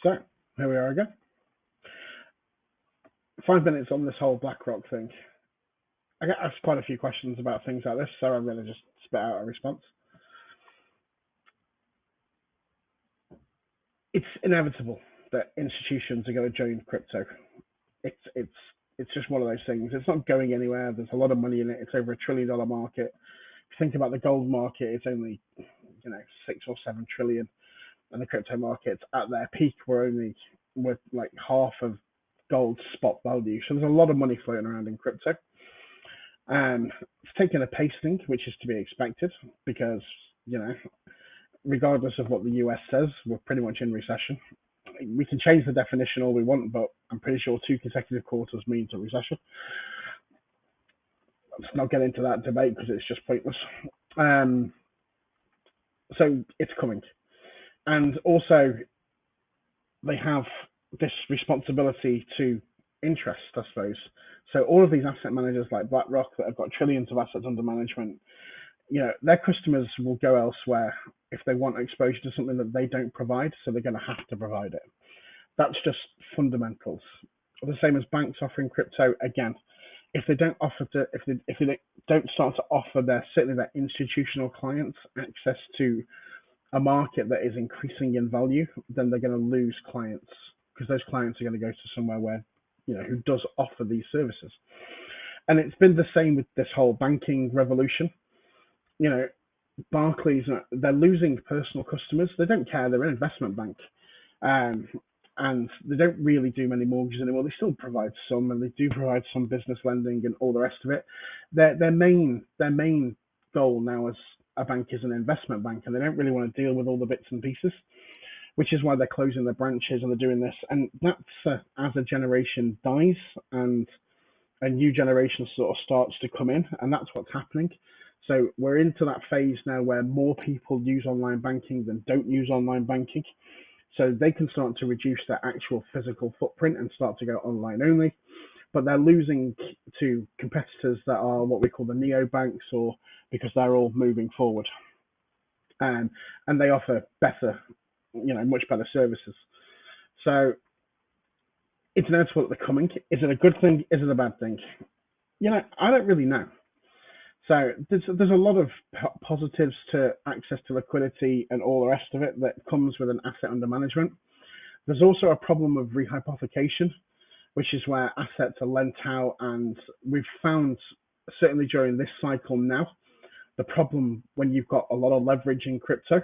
So here we are again. 5 minutes on this whole BlackRock thing. I get asked quite a few questions about things like this, so I'm going to just spit out a response. It's inevitable that institutions are going to join crypto. It's it's it's just one of those things. It's not going anywhere. There's a lot of money in it. It's over $1 trillion market. If you think about the gold market, it's only 6 or 7 trillion, and the crypto markets at their peak were only with like half of gold spot value. So there's a lot of money floating around in crypto. It's taken a pasting, which is to be expected because, you know, regardless of what the US says, we're pretty much in recession. We can change the definition all we want, but I'm pretty sure 2 consecutive quarters means a recession. Let's not get into that debate because it's just pointless. Um, so it's coming. And also, they have this responsibility to interest, I suppose. So all of these asset managers like BlackRock that have got trillions of assets under management, their customers will go elsewhere if they want exposure to something that they don't provide, so they're going to have to provide it. That's just fundamentals. The same as banks offering crypto. Again, if they don't offer to, if they don't start to offer certainly their institutional clients access to a market that is increasing in value, then they're going to lose clients because those clients are going to go to somewhere where who does offer these services. And it's been the same with this whole banking revolution. You know, Barclays, they're losing personal customers. They don't care. They're an investment bank. Um, and they don't really do many mortgages anymore. They still provide some, and they do provide some business lending and all the rest of it. Their main goal now as a bank is an investment bank, and they don't really want to deal with all the bits and pieces, which is why they're closing their branches and they're doing this. And that's as a generation dies and a new generation sort of starts to come in, and that's what's happening. So we're into that phase now where more people use online banking than don't use online banking. So they can start to reduce their actual physical footprint and start to go online only. But they're losing to competitors that are what we call the neo banks, or because they're all moving forward. And they offer better, much better services. So it's inevitable that they're coming. Is it a good thing? Is it a bad thing? I don't really know. So there's a lot of positives to access to liquidity and all the rest of it that comes with an asset under management. There's also a problem of rehypothecation, which is where assets are lent out, and we've found certainly during this cycle now, the problem when you've got a lot of leverage in crypto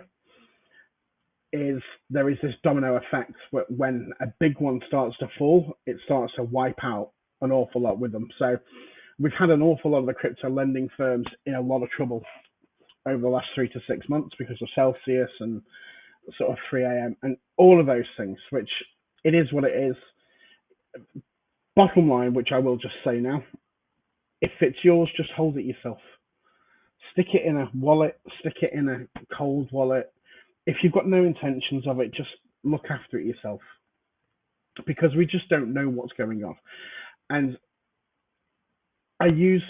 is there is this domino effect where when a big one starts to fall, it starts to wipe out an awful lot with them. So we've had an awful lot of the crypto lending firms in a lot of trouble over the last 3 to 6 months because of Celsius and sort of 3 a.m. and all of those things, which it is what it is. Bottom line, which I will just say now, if it's yours, just hold it yourself. Stick it in a wallet, stick it in a cold wallet. If you've got no intentions of it, just look after it yourself because we just don't know what's going on. And I use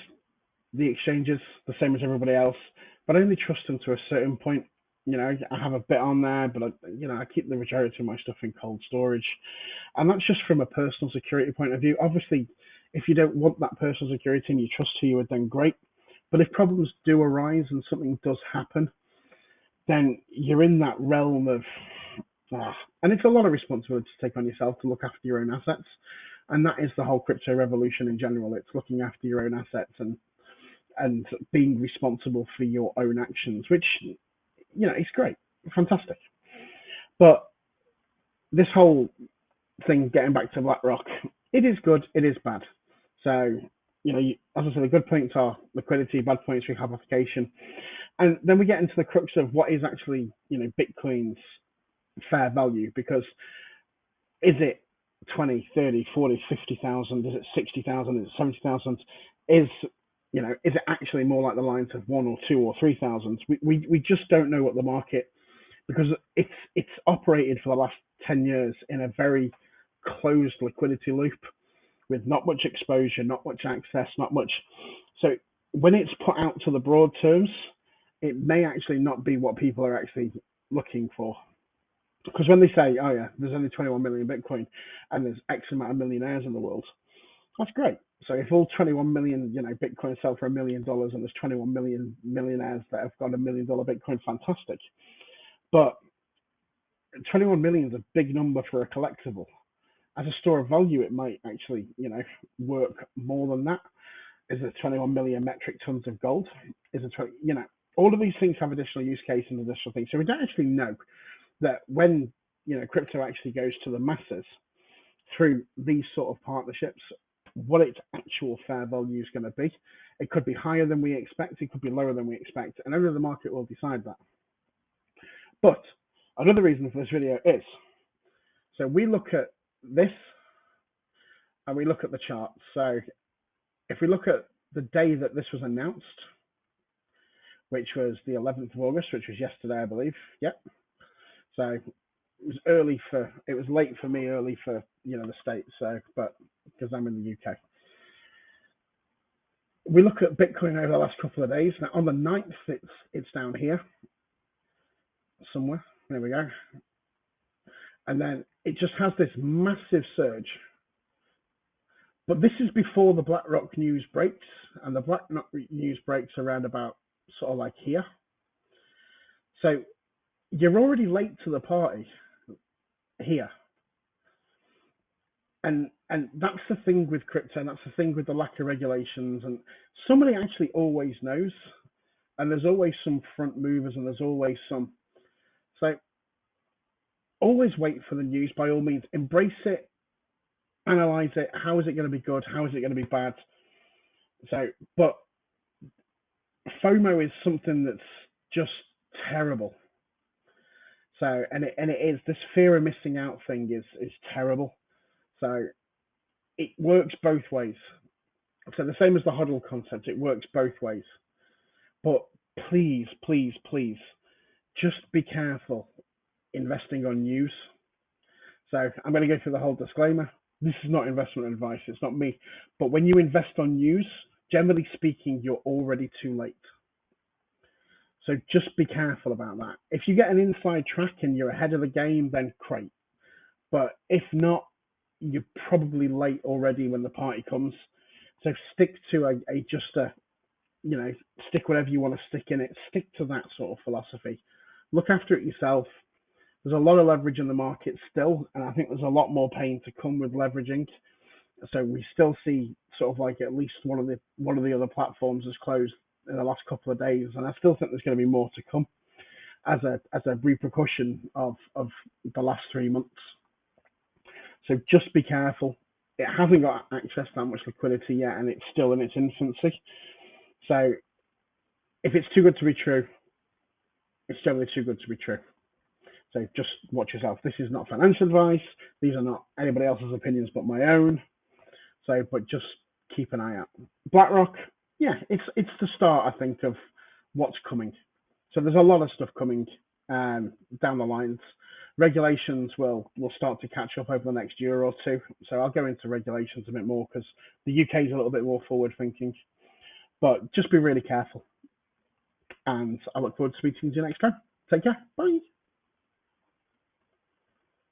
the exchanges the same as everybody else, but I only trust them to a certain point. I have a bit on there, but I keep the majority of my stuff in cold storage, and that's just from a personal security point of view. Obviously, if you don't want that personal security and you trust who you are, then great. But if problems do arise and something does happen, then you're in that realm of and it's a lot of responsibility to take on yourself to look after your own assets, and that is the whole crypto revolution in general. It's looking after your own assets and being responsible for your own actions, which it's great, fantastic. But this whole thing, getting back to BlackRock, it is good, it is bad. So as I said, the good points are liquidity, bad points rehypothecation, and then we get into the crux of what is actually Bitcoin's fair value, because is it 20, 30, 40, 50,000? Is it 60,000? Is it 70,000? Is it actually more like the lines of 1 or 2 or 3,000? We just don't know what the market, because it's operated for the last 10 years in a very closed liquidity loop with not much exposure, not much access, not much. So when it's put out to the broad terms, it may actually not be what people are actually looking for. Because when they say, oh yeah, there's only 21 million Bitcoin and there's X amount of millionaires in the world, that's great. So if all 21 million, Bitcoin sell for $1 million and there's 21 million millionaires that have got $1 million Bitcoin, fantastic. But 21 million is a big number for a collectible. As a store of value, it might actually, work more than that. Is it 21 million metric tons of gold? Is it, all of these things have additional use cases and additional things. So we don't actually know that when, crypto actually goes to the masses through these sort of partnerships, what its actual fair value is going to be. It could be higher than we expect. It could be lower than we expect. And only the market will decide that. But another reason for this video is, so we look at this and we look at the chart. So if we look at the day that this was announced, which was the 11th of August, which was yesterday, I believe. Yep. So it was late for me, early for, the States. So, but because I'm in the UK. We look at Bitcoin over the last couple of days. Now on the 9th, it's down here somewhere. There we go. And then it just has this massive surge. But this is before the Blackrock news breaks, and the Blackrock news breaks around about sort of like here. So you're already late to the party here. And that's the thing with crypto, and that's the thing with the lack of regulations. And somebody actually always knows, and there's always some front movers, and there's always some. So always wait for the news. By all means, embrace it, analyze it. How is it going to be good? How is it going to be bad? So, but FOMO is something that's just terrible. So, and it is, this fear of missing out thing is terrible. So it works both ways. So the same as the hodl concept, it works both ways. But please, please, please, just be careful investing on news. So I'm going to go through the whole disclaimer. This is not investment advice. It's not me. But when you invest on news, generally speaking, you're already too late. So just be careful about that. If you get an inside track and you're ahead of the game, then great. But if not, you're probably late already when the party comes. So stick to stick whatever you want to stick in it. Stick to that sort of philosophy. Look after it yourself. There's a lot of leverage in the market still, and I think there's a lot more pain to come with leveraging. So we still see sort of like at least one of the other platforms has closed in the last couple of days, and I still think there's going to be more to come as a repercussion of the last 3 months. So just be careful. It hasn't got access to that much liquidity yet, and it's still in its infancy. So if it's too good to be true, it's generally too good to be true. So just watch yourself. This is not financial advice. These are not anybody else's opinions but my own. So, but just keep an eye out. Blackrock, yeah, it's the start, I think, of what's coming. So there's a lot of stuff coming down the lines. Regulations will start to catch up over the next year or two. So I'll go into regulations a bit more because the UK is a little bit more forward thinking. But just be really careful. And I look forward to speaking to you next time. Take care. Bye.